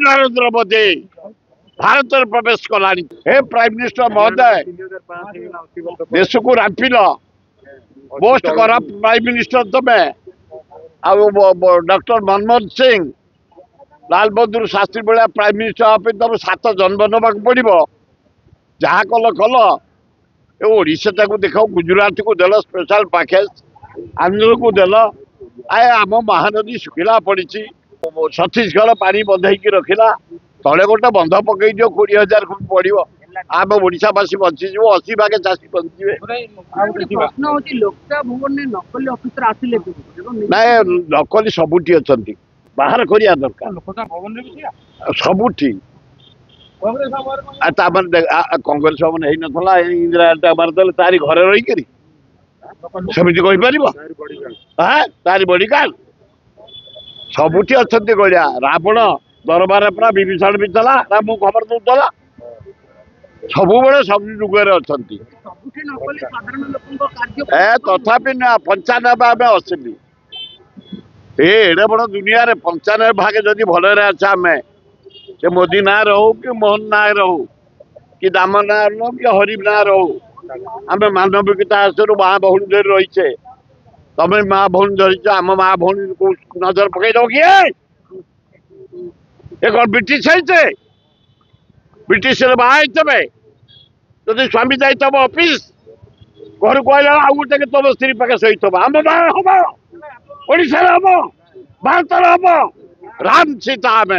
नरेंद्र मोदी भारत प्रवेश कला हे prime minister महोदय देश को रांपिल मोस्ट करप्ट प्राइम मिनिस्टर तुम्हें डॉक्टर मनमोहन सिंह लाल बहादुर शास्त्री भाया प्राइम मिनिस्टर तुम 7 जन्म नवाक पड़ो जहाँ कल कल ओडिशा को देख गुजरात को देल स्पेशल पैकेज आंध्र को देल आए आम महानदी शुखिला पड़ी छत्तीसगढ़ पानी बंधे रखिला तले गोटे बंध पकई दियो 20,000 पड़ो आम ओडावासी बंचीज 80 भागे चाषी बंचे ना नकली सबुठी अच्छा बाहर करिया दरकार सबुठी कांग्रेस भवन हो ना इंदिरा मारदे तारी घरे रही सेमती तारी बड़ीगार्ड सबुठी अच्छा गलिया रावण दरबार पूरा विभीषण भी चला राम खबर दूला सब सब जुगे अच्छा तथापि ना 95 आम असली एडे बड़ दुनिया रे 95 भागे जदि भल अच्छे आम से मोदी ना रहू कि मोहन ना रहू कि दाम ना रहू कि हरिम ना रहू आम मानविकता आसरू माँ भौणी धरी रहीचे तमें माँ भौणी धरीच आम माँ भौणी को नजर पकई दो कि कौन ब्रिटिश है ब्रिटिश बाहर तमें जदि स्वामी जाई तब ऑफिस घर को आइला आउ गोटे तुम स्त्री पाखे सही आम हम ओडिशा हम भारत हम राम सीता आम